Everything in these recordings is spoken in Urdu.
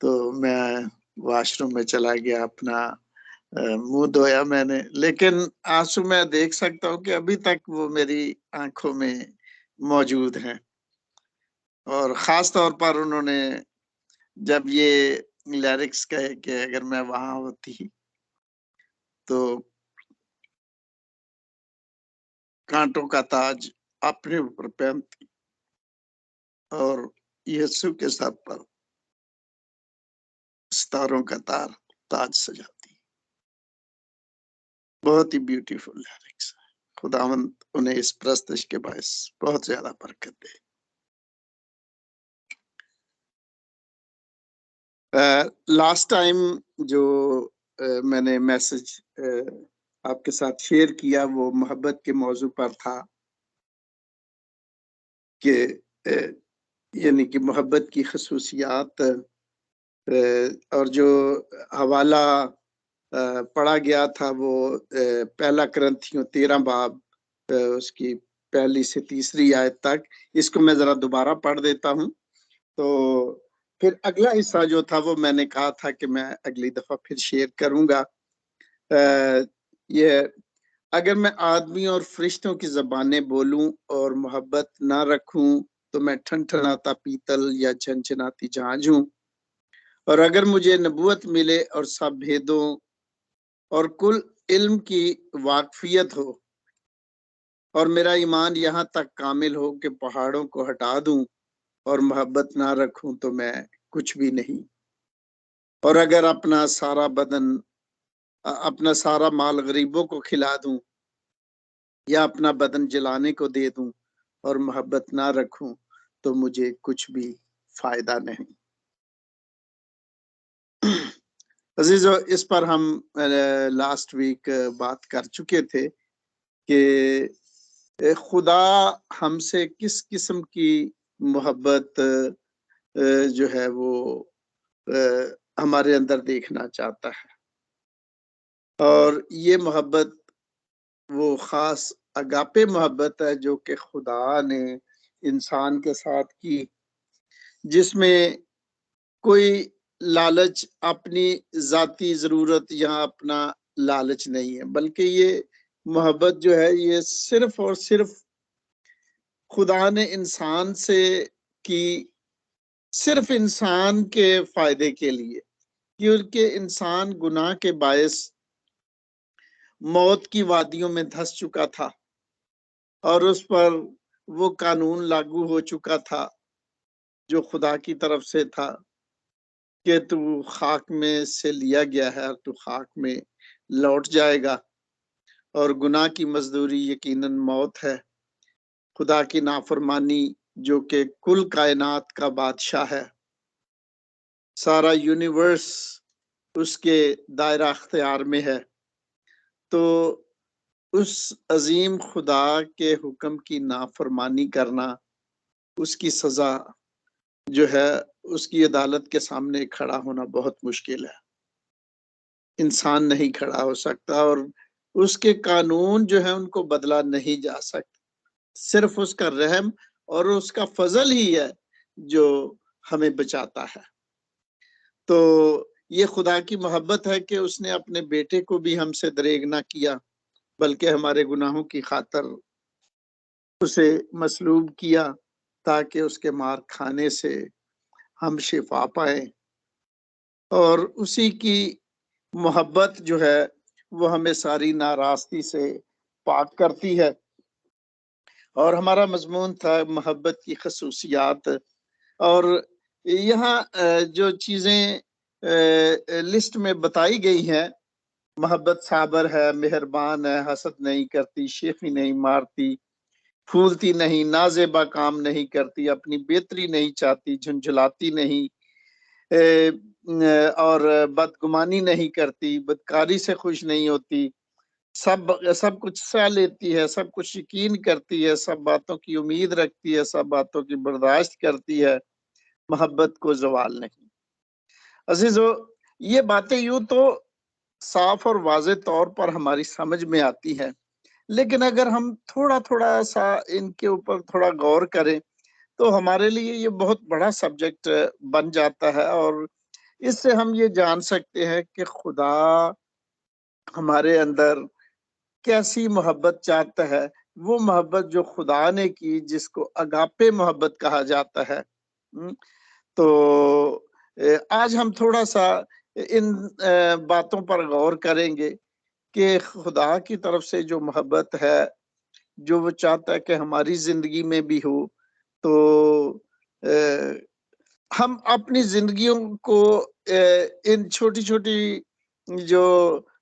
تو میں واش روم میں چلا گیا، اپنا منہ دھویا میں نے، لیکن آنسو میں دیکھ سکتا ہوں کہ ابھی تک وہ میری آنکھوں میں موجود ہیں۔ اور خاص طور پر انہوں نے جب یہ لیرکس کہے کہ اگر میں وہاں ہوتی تو کانٹوں کا تاج اپنے اوپر پہنتی اور یسوع کے سر پر ستاروں کا تاج سجاتی۔ بہت ہی بیوٹیفل لیرکس ہے۔ خداوند انہیں اس پرستش کے باعث بہت زیادہ برکت دے۔ لاسٹ ٹائم جو میں نے میسج آپ کے ساتھ شیئر کیا وہ محبت کے موضوع پر تھا کہ یعنی کہ محبت کی خصوصیات، اور جو حوالہ پڑھا گیا تھا وہ پہلا کرنتھیوں 13 باب اس کی پہلی سے تیسری آیت تک۔ اس کو میں ذرا دوبارہ پڑھ دیتا ہوں، تو پھر اگلا حصہ جو تھا وہ میں نے کہا تھا کہ میں اگلی دفعہ پھر شیئر کروں گا۔ یہ اگر میں آدمی اور فرشتوں کی زبانیں بولوں اور محبت نہ رکھوں تو میں ٹھنٹھناتا پیتل یا چھنچناتی جھاج ہوں، اور اگر مجھے نبوت ملے اور سب بھیدوں اور کل علم کی واقفیت ہو اور میرا ایمان یہاں تک کامل ہو کہ پہاڑوں کو ہٹا دوں اور محبت نہ رکھوں تو میں کچھ بھی نہیں، اور اگر اپنا سارا مال غریبوں کو کھلا دوں یا اپنا بدن جلانے کو دے دوں اور محبت نہ رکھوں تو مجھے کچھ بھی فائدہ نہیں۔ عزیزو، اس پر ہم لاسٹ ویک بات کر چکے تھے کہ خدا ہم سے کس قسم کی محبت جو ہے وہ ہمارے اندر دیکھنا چاہتا ہے، اور یہ محبت وہ خاص اگاپے محبت ہے جو کہ خدا نے انسان کے ساتھ کی، جس میں کوئی لالچ، اپنی ذاتی ضرورت یا اپنا لالچ نہیں ہے، بلکہ یہ محبت جو ہے یہ صرف اور صرف خدا نے انسان سے کی، صرف انسان کے فائدے کے لیے، کیونکہ انسان گناہ کے باعث موت کی وادیوں میں دھس چکا تھا اور اس پر وہ قانون لاگو ہو چکا تھا جو خدا کی طرف سے تھا کہ تو خاک میں سے لیا گیا ہے اور تو خاک میں لوٹ جائے گا، اور گناہ کی مزدوری یقیناً موت ہے۔ خدا کی نافرمانی جو کہ کل کائنات کا بادشاہ ہے، سارا یونیورس اس کے دائرہ اختیار میں ہے، تو اس عظیم خدا کے حکم کی نافرمانی کرنا، اس کی سزا جو ہے، اس کی عدالت کے سامنے کھڑا ہونا بہت مشکل ہے۔ انسان نہیں کھڑا ہو سکتا، اور اس کے قانون جو ہے ان کو بدلا نہیں جا سکتا، صرف اس کا رحم اور اس کا فضل ہی ہے جو ہمیں بچاتا ہے۔ تو یہ خدا کی محبت ہے کہ اس نے اپنے بیٹے کو بھی ہم سے دریغ نہ کیا، بلکہ ہمارے گناہوں کی خاطر اسے مصلوب کیا تاکہ اس کے مار کھانے سے ہم شفا پائیں، اور اسی کی محبت جو ہے وہ ہمیں ساری ناراستی سے پاک کرتی ہے۔ اور ہمارا مضمون تھا محبت کی خصوصیات، اور یہاں جو چیزیں لسٹ میں بتائی گئی ہیں، محبت صابر ہے، مہربان ہے، حسد نہیں کرتی، شیخی نہیں مارتی، پھولتی نہیں، نازیبا کام نہیں کرتی، اپنی بہتری نہیں چاہتی، جھنجھلاتی نہیں، اور بدگمانی نہیں کرتی، بدکاری سے خوش نہیں ہوتی، سب کچھ سہ لیتی ہے، سب کچھ یقین کرتی ہے، سب باتوں کی امید رکھتی ہے، سب باتوں کی برداشت کرتی ہے، محبت کو زوال نہیں۔ عزیزو، یہ باتیں یوں تو صاف اور واضح طور پر ہماری سمجھ میں آتی ہے، لیکن اگر ہم تھوڑا سا ان کے اوپر تھوڑا غور کریں تو ہمارے لیے یہ بہت بڑا سبجیکٹ بن جاتا ہے، اور اس سے ہم یہ جان سکتے ہیں کہ خدا ہمارے اندر کیسی محبت چاہتا ہے، وہ محبت جو خدا نے کی، جس کو اگاپے محبت کہا جاتا ہے۔ تو آج ہم تھوڑا سا ان باتوں پر غور کریں گے کہ خدا کی طرف سے جو محبت ہے، جو وہ چاہتا ہے کہ ہماری زندگی میں بھی ہو، تو ہم اپنی زندگیوں کو ان چھوٹی چھوٹی جو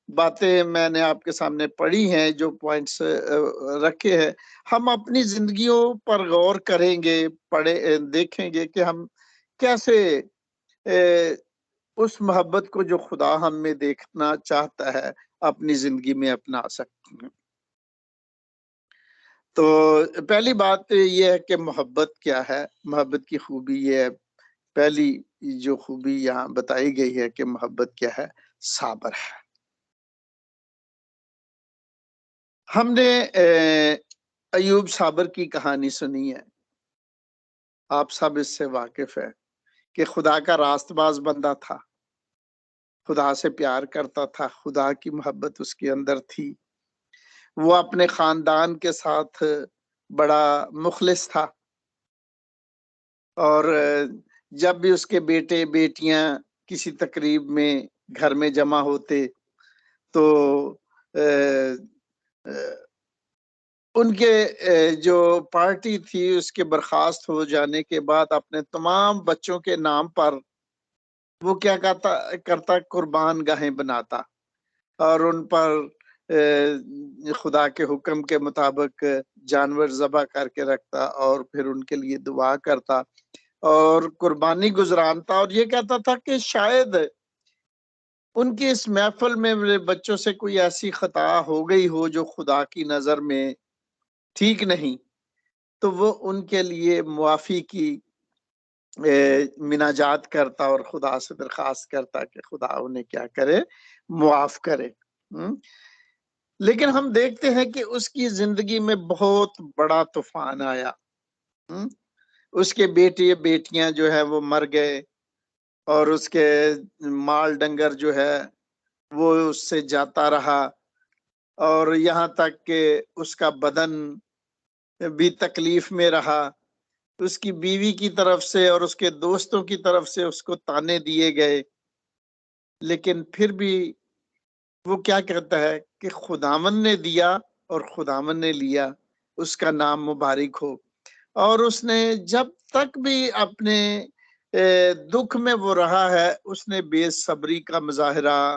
باتیں میں نے آپ کے سامنے پڑھی ہیں، جو پوائنٹس رکھے ہیں، ہم اپنی زندگیوں پر غور کریں گے، دیکھیں گے کہ ہم کیسے اس محبت کو جو خدا ہم میں دیکھنا چاہتا ہے اپنی زندگی میں اپنا سکتے ہیں۔ تو پہلی بات یہ ہے کہ محبت کیا ہے۔ محبت کی خوبی یہ ہے، پہلی جو خوبی یہاں بتائی گئی ہے کہ محبت کیا ہے، صابر ہے۔ ہم نے ایوب صابر کی کہانی سنی ہے، آپ سب اس سے واقف ہے کہ خدا کا راست باز بندہ تھا، خدا سے پیار کرتا تھا، خدا کی محبت اس کے اندر تھی، وہ اپنے خاندان کے ساتھ بڑا مخلص تھا، اور جب بھی اس کے بیٹے بیٹیاں کسی تقریب میں گھر میں جمع ہوتے تو ان کے جو پارٹی تھی اس کے برخاست ہو جانے کے بعد اپنے تمام بچوں کے نام پر وہ کیا کرتا قربان گاہیں بناتا، اور ان پر خدا کے حکم کے مطابق جانور ذبح کر کے رکھتا، اور پھر ان کے لیے دعا کرتا اور قربانی گزرانتا، اور یہ کہتا تھا کہ شاید ان کی اس محفل میں میرے بچوں سے کوئی ایسی خطا ہو گئی ہو جو خدا کی نظر میں ٹھیک نہیں، تو وہ ان کے لیے معافی کی مناجات کرتا اور خدا سے درخواست کرتا کہ خدا انہیں کیا کرے، معاف کرے۔ لیکن ہم دیکھتے ہیں کہ اس کی زندگی میں بہت بڑا طوفان آیا، اس کے بیٹے بیٹیاں جو ہے وہ مر گئے، اور اس کے مال ڈنگر جو ہے وہ اس سے جاتا رہا، اور یہاں تک کہ اس کا بدن بھی تکلیف میں رہا، اس کی بیوی کی طرف سے اور اس کے دوستوں کی طرف سے اس کو تانے دیے گئے، لیکن پھر بھی وہ کیا کہتا ہے کہ خداوند نے دیا اور خداوند نے لیا، اس کا نام مبارک ہو۔ اور اس نے جب تک بھی اپنے دکھ میں وہ رہا ہے، اس نے بے صبری کا مظاہرہ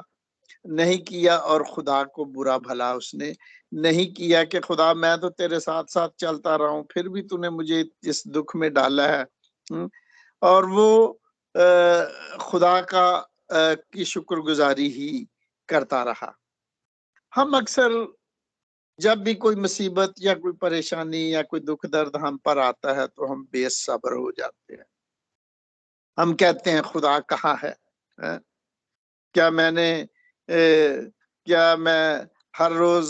نہیں کیا، اور خدا کو برا بھلا اس نے نہیں کیا کہ خدا میں تو تیرے ساتھ ساتھ چلتا رہا ہوں، پھر بھی تو نے مجھے اس دکھ میں ڈالا ہے۔ اور وہ خدا کی شکر گزاری ہی کرتا رہا۔ ہم اکثر جب بھی کوئی مصیبت یا کوئی پریشانی یا کوئی دکھ درد ہم پر آتا ہے تو ہم بے صبر ہو جاتے ہیں، ہم کہتے ہیں خدا کہاں ہے؟ کیا میں ہر روز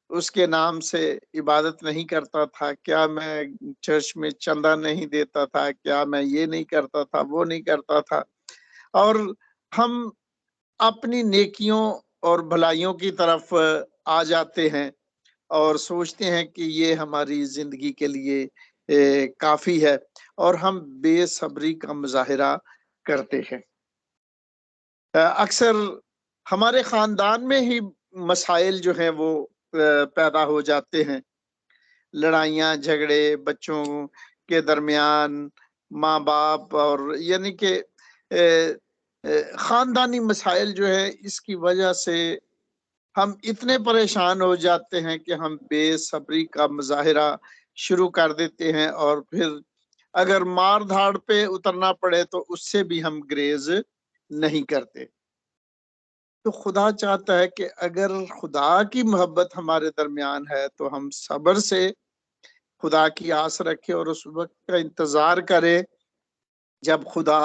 اس کے نام سے عبادت نہیں کرتا تھا؟ کیا میں چرچ میں چندہ نہیں دیتا تھا؟ کیا میں یہ نہیں کرتا تھا، وہ نہیں کرتا تھا؟ اور ہم اپنی نیکیوں اور بھلائیوں کی طرف آ جاتے ہیں اور سوچتے ہیں کہ یہ ہماری زندگی کے لیے کافی ہے، اور ہم بے صبری کا مظاہرہ کرتے ہیں۔ اکثر ہمارے خاندان میں ہی مسائل جو ہیں وہ پیدا ہو جاتے ہیں، لڑائیاں جھگڑے بچوں کے درمیان، ماں باپ، اور یعنی کہ خاندانی مسائل جو ہے، اس کی وجہ سے ہم اتنے پریشان ہو جاتے ہیں کہ ہم بے صبری کا مظاہرہ شروع کر دیتے ہیں، اور پھر اگر مار دھاڑ پہ اترنا پڑے تو اس سے بھی ہم گریز نہیں کرتے۔ تو خدا چاہتا ہے کہ اگر خدا کی محبت ہمارے درمیان ہے تو ہم صبر سے خدا کی آس رکھے اور اس وقت کا انتظار کرے جب خدا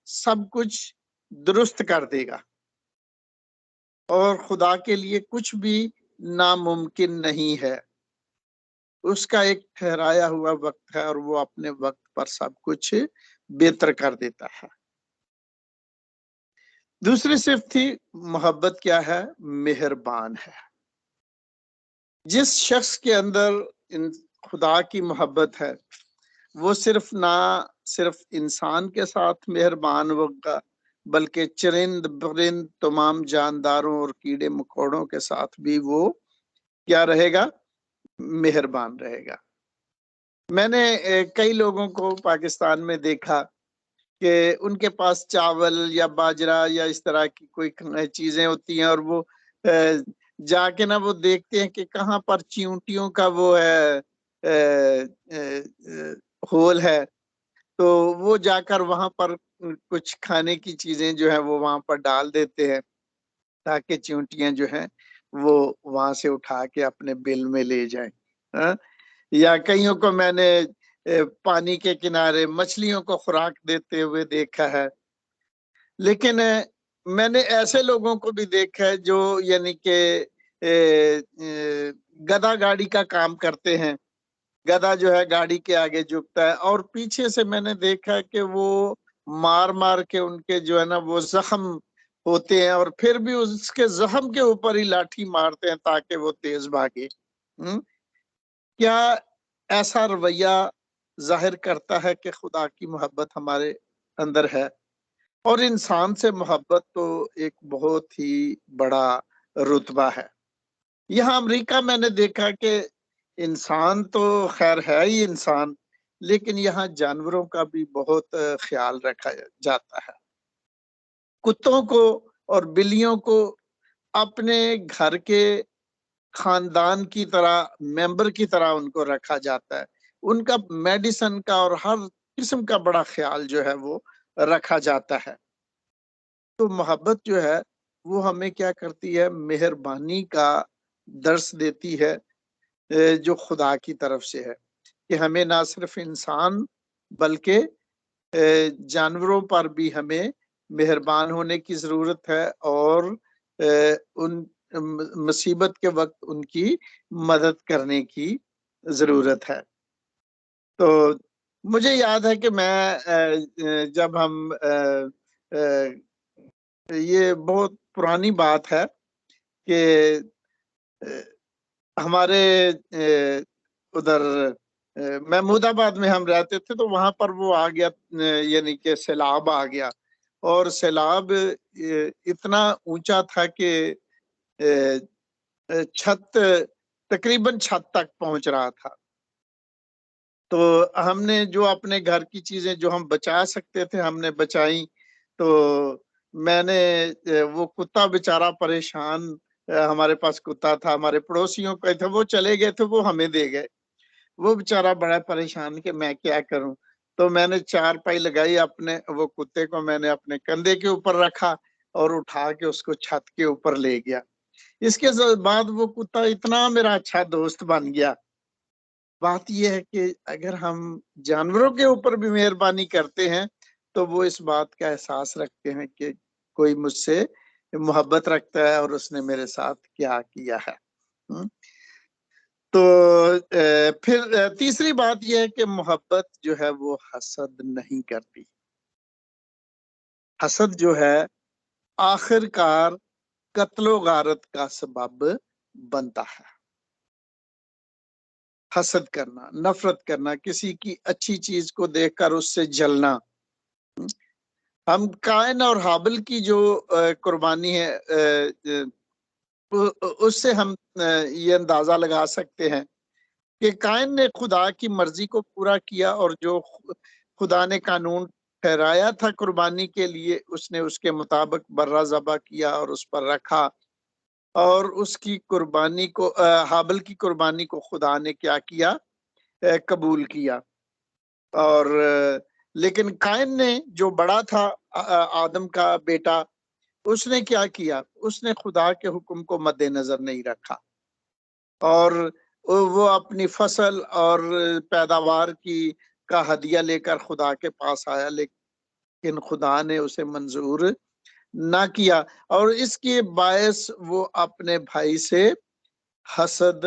سب کچھ درست کر دے گا، اور خدا کے لیے کچھ بھی ناممکن نہیں ہے۔ اس کا ایک ٹھہرایا ہوا وقت ہے، اور وہ اپنے وقت پر سب کچھ بہتر کر دیتا ہے۔ دوسری صفت تھی محبت کیا ہے؟ مہربان ہے. جس شخص کے اندر خدا کی محبت ہے وہ نہ صرف انسان کے ساتھ مہربان ہوگا بلکہ چرند پرند تمام جانداروں اور کیڑے مکوڑوں کے ساتھ بھی وہ کیا رہے گا؟ مہربان رہے گا. میں نے کئی لوگوں کو پاکستان میں دیکھا کہ ان کے پاس چاول یا باجرہ یا اس طرح کی کوئی چیزیں ہوتی ہیں اور وہ جا کے نا وہ دیکھتے ہیں کہ کہاں پر چیونٹیوں کا وہ ہے ہول ہے، تو وہ جا کر وہاں پر کچھ کھانے کی چیزیں جو ہے وہ وہاں پر ڈال دیتے ہیں تاکہ چیونٹیاں جو ہیں وہ وہاں سے اٹھا کے اپنے بل میں لے جائیں. یا کئیوں کو میں نے پانی کے کنارے مچھلیوں کو خوراک دیتے ہوئے دیکھا ہے. لیکن میں نے ایسے لوگوں کو بھی دیکھا ہے جو یعنی کہ گدھا گاڑی کا کام کرتے ہیں. گدھا جو ہے گاڑی کے آگے جھکتا ہے اور پیچھے سے میں نے دیکھا کہ وہ مار مار کے ان کے جو ہے نا وہ زخم ہوتے ہیں اور پھر بھی اس کے زخم کے اوپر ہی لاٹھی مارتے ہیں تاکہ وہ تیز بھاگے. کیا ایسا رویہ ظاہر کرتا ہے کہ خدا کی محبت ہمارے اندر ہے؟ اور انسان سے محبت تو ایک بہت ہی بڑا رتبہ ہے. یہاں امریکہ میں نے دیکھا کہ انسان تو خیر ہے ہی انسان، لیکن یہاں جانوروں کا بھی بہت خیال رکھا جاتا ہے. کتوں کو اور بلیوں کو اپنے گھر کے خاندان کی طرح، ممبر کی طرح ان کو رکھا جاتا ہے. ان کا میڈیسن کا اور ہر قسم کا بڑا خیال جو ہے وہ رکھا جاتا ہے. تو محبت جو ہے وہ ہمیں کیا کرتی ہے؟ مہربانی کا درس دیتی ہے جو خدا کی طرف سے ہے کہ ہمیں نہ صرف انسان بلکہ جانوروں پر بھی ہمیں مہربان ہونے کی ضرورت ہے اور ان مصیبت کے وقت ان کی مدد کرنے کی ضرورت ہے. تو مجھے یاد ہے کہ میں جب ہم یہ بہت پرانی بات ہے کہ ہمارے ادھر محمود آباد میں ہم رہتے تھے تو وہاں پر وہ آ گیا، یعنی کہ سیلاب آ گیا اور سیلاب اتنا اونچا تھا کہ چھت تقریباً چھت تک پہنچ رہا تھا. تو ہم نے جو اپنے گھر کی چیزیں جو ہم بچا سکتے تھے ہم نے بچائی. تو میں نے وہ کتا بیچارہ پریشان، ہمارے پاس کتا تھا، ہمارے پڑوسیوں کا تھا، وہ چلے گئے تھے، وہ ہمیں دے گئے. وہ بیچارہ بڑا پریشان کہ میں کیا کروں. تو میں نے 4 پائی لگائی، اپنے وہ کتے کو میں نے اپنے کندھے کے اوپر رکھا اور اٹھا کے اس کو چھت کے اوپر لے گیا. اس کے بعد وہ کتا اتنا میرا اچھا دوست بن گیا. بات یہ ہے کہ اگر ہم جانوروں کے اوپر بھی مہربانی کرتے ہیں تو وہ اس بات کا احساس رکھتے ہیں کہ کوئی مجھ سے محبت رکھتا ہے اور اس نے میرے ساتھ کیا کیا ہے. تو پھر تیسری بات یہ ہے کہ محبت جو ہے وہ حسد نہیں کرتی. حسد جو ہے آخر کار قتل و غارت کا سبب بنتا ہے. حسد کرنا، نفرت کرنا، کسی کی اچھی چیز کو دیکھ کر اس سے جلنا. ہم قائن اور حابل کی جو قربانی ہے اس سے ہم یہ اندازہ لگا سکتے ہیں کہ قائن نے خدا کی مرضی کو پورا کیا اور جو خدا نے قانون ٹھہرایا تھا قربانی کے لیے اس نے اس کے مطابق برہ ذبح کیا اور اس پر رکھا، اور اس کی قربانی کو حابل کی قربانی کو خدا نے کیا کیا؟ قبول کیا. اور لیکن قائن نے جو بڑا تھا آدم کا بیٹا، اس نے کیا کیا؟ اس نے خدا کے حکم کو مد نظر نہیں رکھا اور وہ اپنی فصل اور پیداوار کا ہدیہ لے کر خدا کے پاس آیا، لیکن خدا نے اسے منظور نہ کیا اور اس کے باعث وہ اپنے بھائی سے حسد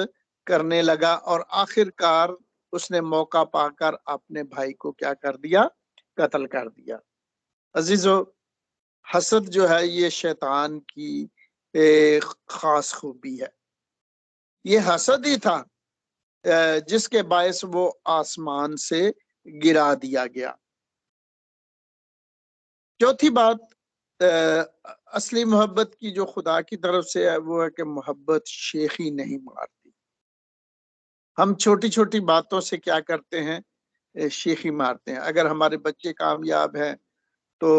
کرنے لگا اور آخر کار اس نے موقع پا کر اپنے بھائی کو کیا کر دیا؟ قتل کر دیا. عزیزو، حسد جو ہے یہ شیطان کی ایک خاص خوبی ہے. یہ حسد ہی تھا جس کے باعث وہ آسمان سے گرا دیا گیا. چوتھی بات اصلی محبت کی جو خدا کی طرف سے ہے وہ ہے کہ محبت شیخی نہیں مارتی. ہم چھوٹی چھوٹی باتوں سے کیا کرتے ہیں؟ شیخی مارتے ہیں. اگر ہمارے بچے کامیاب ہیں تو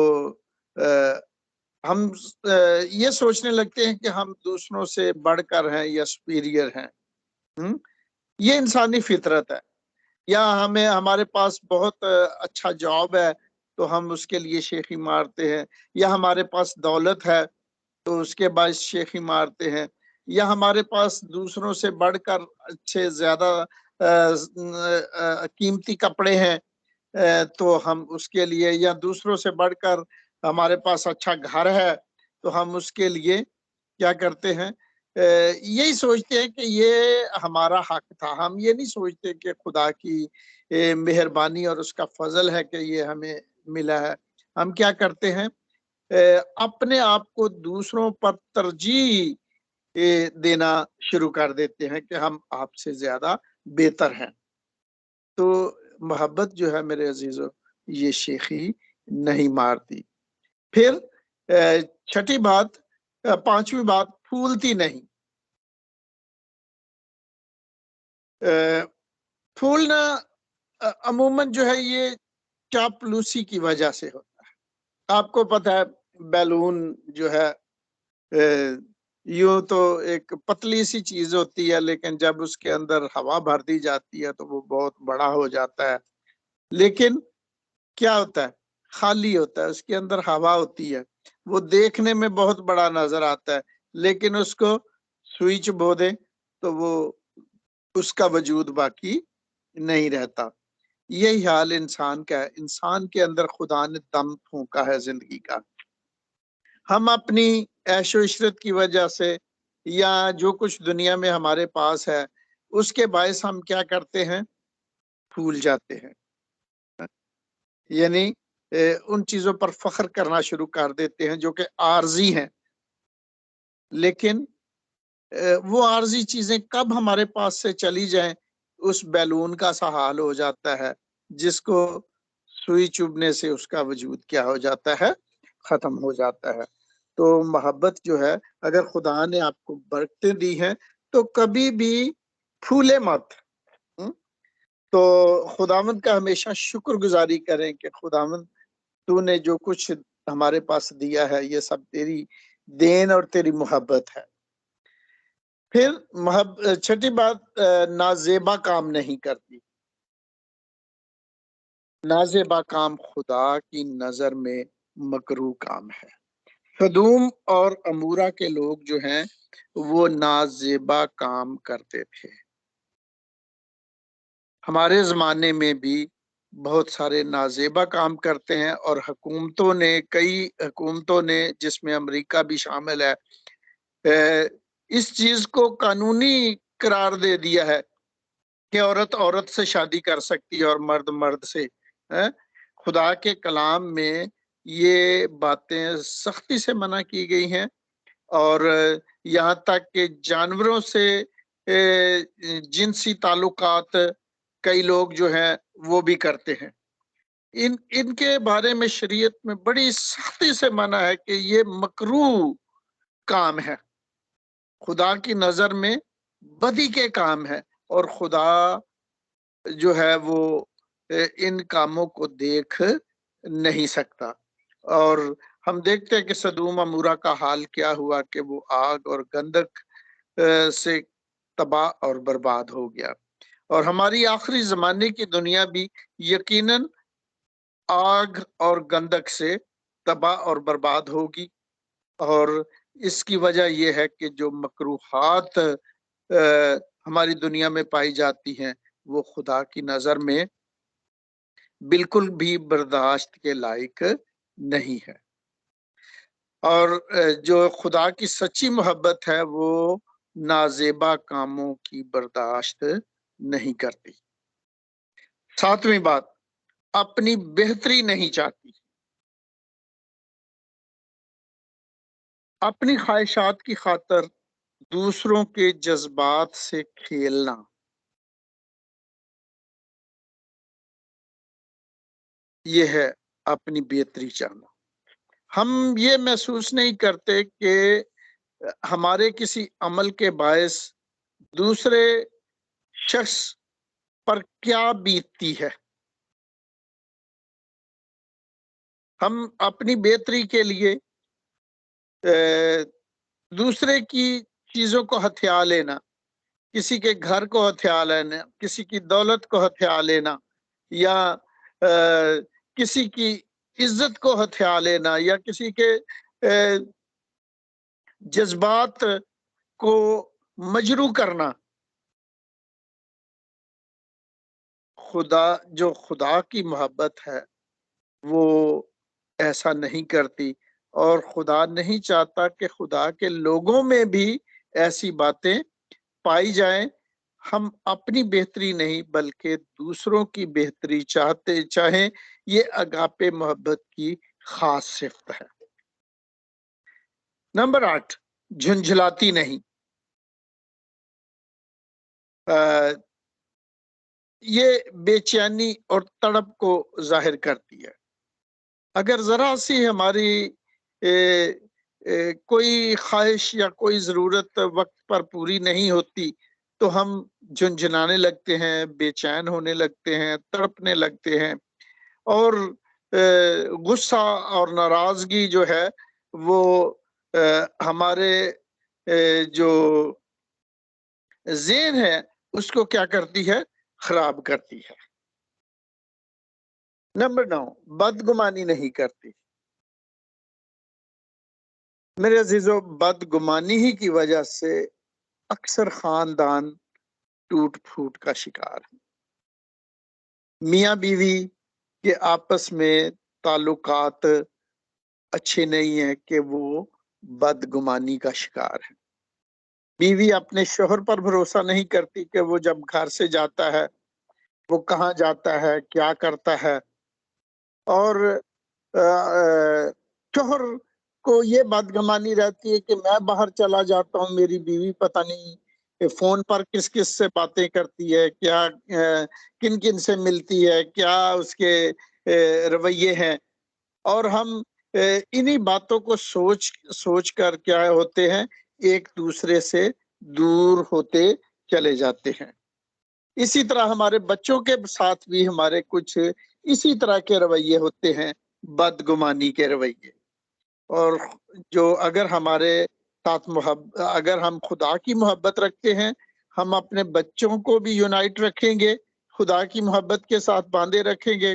ہم یہ سوچنے لگتے ہیں کہ ہم دوسروں سے بڑھ کر ہیں یا سپیریئر ہیں. یہ انسانی فطرت ہے. یا ہمارے پاس بہت اچھا جاب ہے تو ہم اس کے لیے شیخی مارتے ہیں. یا ہمارے پاس دولت ہے تو اس کے باعث شیخی مارتے ہیں. یا ہمارے پاس دوسروں سے بڑھ کر اچھے زیادہ قیمتی کپڑے ہیں تو ہم اس کے لیے، یا دوسروں سے بڑھ کر ہمارے پاس اچھا گھر ہے تو ہم اس کے لیے کیا کرتے ہیں؟ یہی سوچتے ہیں کہ یہ ہمارا حق تھا. ہم یہ نہیں سوچتے کہ خدا کی مہربانی اور اس کا فضل ہے کہ یہ ہمیں ملا ہے. ہم کیا کرتے ہیں؟ اپنے آپ کو دوسروں پر ترجیح دینا شروع کر دیتے ہیں کہ ہم آپ سے زیادہ بہتر ہیں. تو محبت جو ہے میرے عزیزو یہ شیخی نہیں مارتی. پھر چھٹی بات، پانچویں بات، پھولتی نہیں. پھولنا عموماً جو ہے یہ چاپلوسی کی وجہ سے ہوتا ہے. آپ کو پتہ ہے بیلون جو ہے یوں تو ایک پتلی سی چیز ہوتی ہے لیکن جب اس کے اندر ہوا بھر دی جاتی ہے تو وہ بہت بڑا ہو جاتا ہے. لیکن کیا ہوتا ہے؟ خالی ہوتا ہے، اس کے اندر ہوا ہوتی ہے. وہ دیکھنے میں بہت بڑا نظر آتا ہے لیکن اس کو سوئچ بو دے تو وہ اس کا وجود باقی نہیں رہتا. یہی حال انسان کا ہے. انسان کے اندر خدا نے دم پھونکا ہے زندگی کا. ہم اپنی عیش و عشرت کی وجہ سے یا جو کچھ دنیا میں ہمارے پاس ہے اس کے باعث ہم کیا کرتے ہیں؟ پھول جاتے ہیں. یعنی ان چیزوں پر فخر کرنا شروع کر دیتے ہیں جو کہ عارضی ہیں. لیکن وہ عارضی چیزیں کب ہمارے پاس سے چلی جائیں اس بیلون کا سا حال ہو جاتا ہے جس کو سوئی چبھنے سے اس کا وجود کیا ہو جاتا ہے؟ ختم ہو جاتا ہے. تو محبت جو ہے اگر خدا نے آپ کو برکتیں دی ہیں تو کبھی بھی پھولے مت. تو خداوند کا ہمیشہ شکر گزاری کریں کہ خداوند تو نے جو کچھ ہمارے پاس دیا ہے یہ سب تیری دین اور تیری محبت ہے. پھر چھٹی بات، نازیبا کام نہیں کرتی. نازیبا کام خدا کی نظر میں مکروہ کام ہے. سدوم اور امورا کے لوگ جو ہیں وہ نازیبا کام کرتے تھے. ہمارے زمانے میں بھی بہت سارے نازیبا کام کرتے ہیں اور کئی حکومتوں نے جس میں امریکہ بھی شامل ہے اس چیز کو قانونی قرار دے دیا ہے کہ عورت عورت سے شادی کر سکتی ہے اور مرد مرد سے. خدا کے کلام میں یہ باتیں سختی سے منع کی گئی ہیں اور یہاں تک کہ جانوروں سے جنسی تعلقات کئی لوگ جو ہیں وہ بھی کرتے ہیں. ان کے بارے میں شریعت میں بڑی سختی سے منع ہے کہ یہ مکروہ کام ہے، خدا کی نظر میں بدی کے کام ہے اور خدا جو ہے وہ ان کاموں کو دیکھ نہیں سکتا. اور ہم دیکھتے ہیں کہ سدوم امورا کا حال کیا ہوا کہ وہ آگ اور گندک سے تباہ اور برباد ہو گیا. اور ہماری آخری زمانے کی دنیا بھی یقیناً آگ اور گندک سے تباہ اور برباد ہوگی. اور اس کی وجہ یہ ہے کہ جو مکروہات ہماری دنیا میں پائی جاتی ہیں وہ خدا کی نظر میں بالکل بھی برداشت کے لائق نہیں ہے. اور جو خدا کی سچی محبت ہے وہ نازیبا کاموں کی برداشت نہیں کرتی. ساتویں بات، اپنی بہتری نہیں چاہتی. اپنی خواہشات کی خاطر دوسروں کے جذبات سے کھیلنا، یہ ہے اپنی بہتری چاہنا۔ ہم یہ محسوس نہیں کرتے کہ ہمارے کسی عمل کے باعث دوسرے شخص پر کیا بیتتی ہے۔ ہم اپنی بہتری کے لیے دوسرے کی چیزوں کو ہتھیا لینا، کسی کے گھر کو ہتھیا لینا، کسی کی دولت کو ہتھیا لینا، یا کسی کی عزت کو ہتھیا لینا، یا کسی کے جذبات کو مجروح کرنا، جو خدا کی محبت ہے وہ ایسا نہیں کرتی، اور خدا نہیں چاہتا کہ خدا کے لوگوں میں بھی ایسی باتیں پائی جائیں۔ ہم اپنی بہتری نہیں بلکہ دوسروں کی بہتری چاہیں، یہ اگاپے محبت کی خاص صفت ہے۔ نمبر 8، جھنجھلاتی نہیں۔ یہ بے چینی اور تڑپ کو ظاہر کرتی ہے۔ اگر ذرا سی ہماری کوئی خواہش یا کوئی ضرورت وقت پر پوری نہیں ہوتی تو ہم جھنجھلانے لگتے ہیں، بے چین ہونے لگتے ہیں، تڑپنے لگتے ہیں، اور غصہ اور ناراضگی جو ہے وہ ہمارے جو ذہن ہے اس کو کیا کرتی ہے؟ خراب کرتی ہے۔ نمبر 9، بدگمانی نہیں کرتی۔ میرے عزیزو، بدگمانی ہی کی وجہ سے اکثر خاندان ٹوٹ پھوٹ کا شکار ہے۔ میاں بیوی کے آپس میں تعلقات اچھے نہیں ہیں کہ وہ بدگمانی کا شکار ہے۔ بیوی اپنے شوہر پر بھروسہ نہیں کرتی کہ وہ جب گھر سے جاتا ہے وہ کہاں جاتا ہے، کیا کرتا ہے، اور شوہر کو یہ بدگمانی رہتی ہے کہ میں باہر چلا جاتا ہوں، میری بیوی پتہ نہیں فون پر کس کس سے باتیں کرتی ہے، کیا کن کن سے ملتی ہے، کیا اس کے رویے ہیں، اور ہم انہی باتوں کو سوچ کر کیا ہوتے ہیں، ایک دوسرے سے دور ہوتے چلے جاتے ہیں۔ اسی طرح ہمارے بچوں کے ساتھ بھی ہمارے کچھ اسی طرح کے رویے ہوتے ہیں، بدگمانی کے رویے۔ اور جو اگر ہمارے ساتھ اگر ہم خدا کی محبت رکھتے ہیں، ہم اپنے بچوں کو بھی یونائٹ رکھیں گے، خدا کی محبت کے ساتھ باندھے رکھیں گے،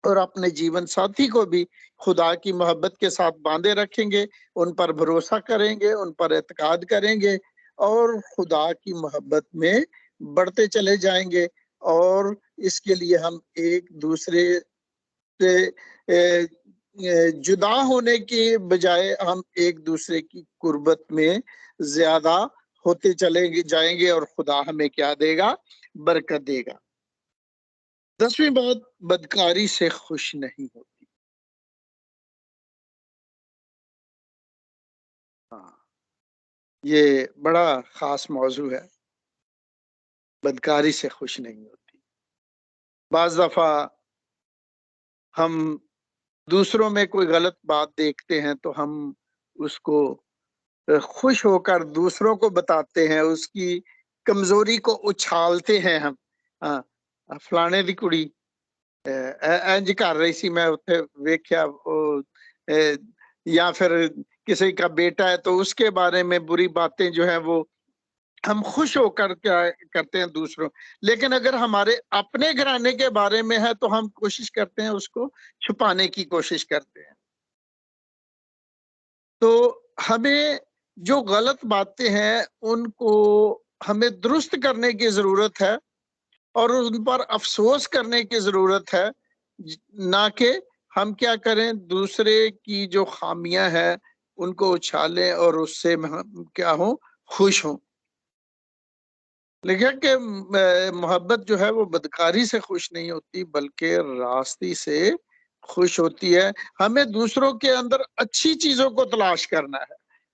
اور اپنے جیون ساتھی کو بھی خدا کی محبت کے ساتھ باندھے رکھیں گے، ان پر بھروسہ کریں گے، ان پر اعتقاد کریں گے، اور خدا کی محبت میں بڑھتے چلے جائیں گے۔ اور اس کے لیے ہم ایک دوسرے سے جدا ہونے کے بجائے ہم ایک دوسرے کی قربت میں زیادہ ہوتے چلے جائیں گے، اور خدا ہمیں کیا دے گا؟ برکت دے گا۔ 10ویں بات، بدکاری سے خوش نہیں ہوتی۔ یہ بڑا خاص موضوع ہے، بدکاری سے خوش نہیں ہوتی۔ بعض دفعہ ہم دوسروں میں کوئی غلط بات دیکھتے ہیں تو ہم اس کو خوش ہو کر دوسروں کو بتاتے ہیں، اس کی کمزوری کو اچھالتے ہیں۔ ہم فلانے دی کڑی انج کر رہی سی، میں اتنے ویکھیا، یا پھر کسی کا بیٹا ہے تو اس کے بارے میں بری باتیں جو ہیں وہ ہم خوش ہو کر کیا کرتے ہیں دوسروں۔ لیکن اگر ہمارے اپنے گھرانے کے بارے میں ہے تو ہم کوشش کرتے ہیں اس کو چھپانے کی کوشش کرتے ہیں۔ تو ہمیں جو غلط باتیں ہیں ان کو ہمیں درست کرنے کی ضرورت ہے، اور ان پر افسوس کرنے کی ضرورت ہے، نہ کہ ہم کیا کریں، دوسرے کی جو خامیاں ہیں ان کو اچھالیں اور اس سے ہم کیا ہوں، خوش ہوں۔ لکھا کہ محبت جو ہے وہ بدکاری سے خوش نہیں ہوتی بلکہ راستی سے خوش ہوتی ہے۔ ہمیں دوسروں کے اندر اچھی چیزوں کو تلاش کرنا ہے،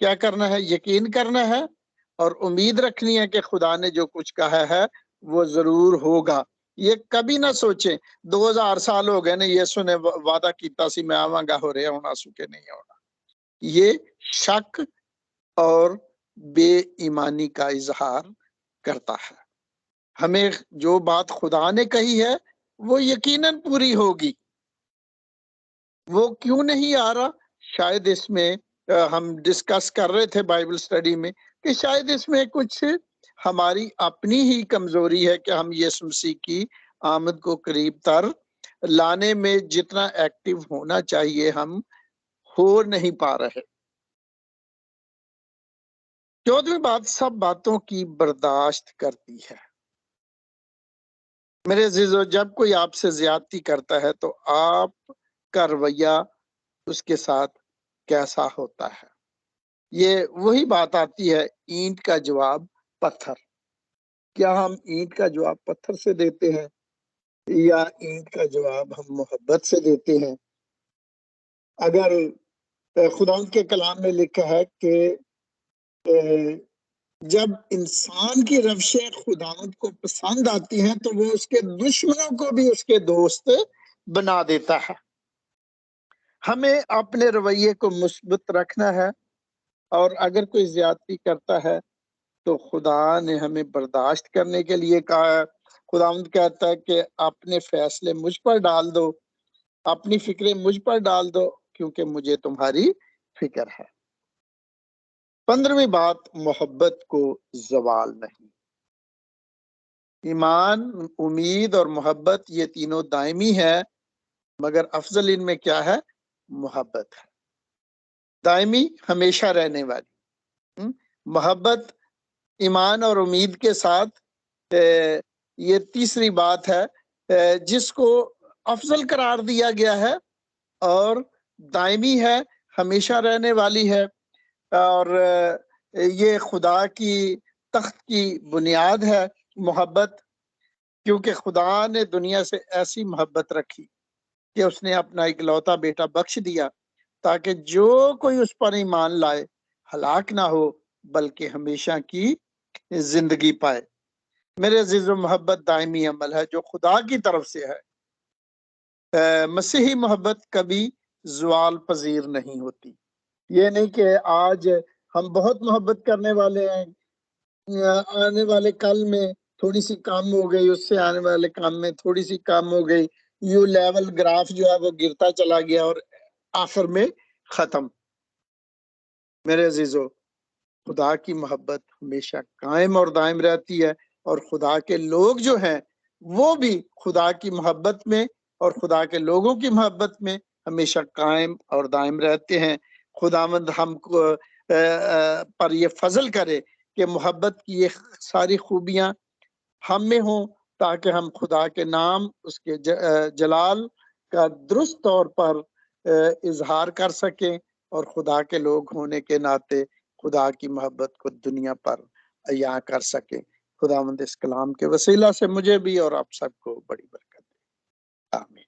کیا کرنا ہے؟ یقین کرنا ہے اور امید رکھنی ہے کہ خدا نے جو کچھ کہا ہے وہ ضرور ہوگا۔ یہ کبھی نہ سوچیں 2000 سال ہو گئے نے یسو نے وعدہ کیتا سی میں آواں گا ہو رہا ہونا سو کے نہیں ہونا۔ یہ شک اور بے ایمانی کا اظہار کرتا ہے۔ ہمیں جو بات خدا نے کہی ہے وہ یقیناً پوری ہوگی۔ وہ کیوں نہیں آ رہا؟ شاید اس میں ہم ڈسکس کر رہے تھے بائبل سٹڈی میں کہ شاید اس میں کچھ ہماری اپنی ہی کمزوری ہے کہ ہم یسوع مسیح کی آمد کو قریب تر لانے میں جتنا ایکٹیو ہونا چاہیے ہم ہو نہیں پا رہے۔ 14ویں بات، سب باتوں کی برداشت کرتی ہے۔ میرے عزیزو، جب کوئی آپ سے زیادتی کرتا ہے تو آپ کا رویہ اس کے ساتھ کیسا ہوتا ہے؟ یہ وہی بات آتی ہے، اینٹ کا جواب پتھر۔ کیا ہم اینٹ کا جواب پتھر سے دیتے ہیں یا اینٹ کا جواب ہم محبت سے دیتے ہیں؟ اگر خدا کے کلام میں لکھا ہے کہ جب انسان کی روشیں خداوند کو پسند آتی ہیں تو وہ اس کے دشمنوں کو بھی اس کے دوست بنا دیتا ہے۔ ہمیں اپنے رویے کو مثبت رکھنا ہے، اور اگر کوئی زیادتی کرتا ہے تو خدا نے ہمیں برداشت کرنے کے لیے کہا ہے۔ خداوند کہتا ہے کہ اپنے فیصلے مجھ پر ڈال دو، اپنی فکریں مجھ پر ڈال دو، کیونکہ مجھے تمہاری فکر ہے۔ 15ویں بات، محبت کو زوال نہیں۔ ایمان، امید اور محبت یہ تینوں دائمی ہے، مگر افضل ان میں کیا ہے؟ محبت ہے، دائمی، ہمیشہ رہنے والی۔ محبت ایمان اور امید کے ساتھ یہ تیسری بات ہے جس کو افضل قرار دیا گیا ہے اور دائمی ہے، ہمیشہ رہنے والی ہے، اور یہ خدا کی تخت کی بنیاد ہے محبت، کیونکہ خدا نے دنیا سے ایسی محبت رکھی کہ اس نے اپنا اکلوتا بیٹا بخش دیا تاکہ جو کوئی اس پر ایمان لائے ہلاک نہ ہو بلکہ ہمیشہ کی زندگی پائے۔ میرے عزیز و، محبت دائمی عمل ہے جو خدا کی طرف سے ہے۔ مسیحی محبت کبھی زوال پذیر نہیں ہوتی۔ یہ نہیں کہ آج ہم بہت محبت کرنے والے ہیں، آنے والے کل میں تھوڑی سی کم ہو گئی، اس سے آنے والے کام میں تھوڑی سی کم ہو گئی، یوں لیول گراف جو ہے وہ گرتا چلا گیا اور آخر میں ختم۔ میرے عزیزو، خدا کی محبت ہمیشہ قائم اور دائم رہتی ہے، اور خدا کے لوگ جو ہیں وہ بھی خدا کی محبت میں اور خدا کے لوگوں کی محبت میں ہمیشہ قائم اور دائم رہتے ہیں۔ خداوند ہم کو پر یہ فضل کرے کہ محبت کی یہ ساری خوبیاں ہم میں ہوں، تاکہ ہم خدا کے نام، اس کے جلال کا درست طور پر اظہار کر سکیں، اور خدا کے لوگ ہونے کے ناطے خدا کی محبت کو دنیا پر عیاں کر سکیں۔ خداوند اس کلام کے وسیلہ سے مجھے بھی اور آپ سب کو بڑی برکت دے، آمین۔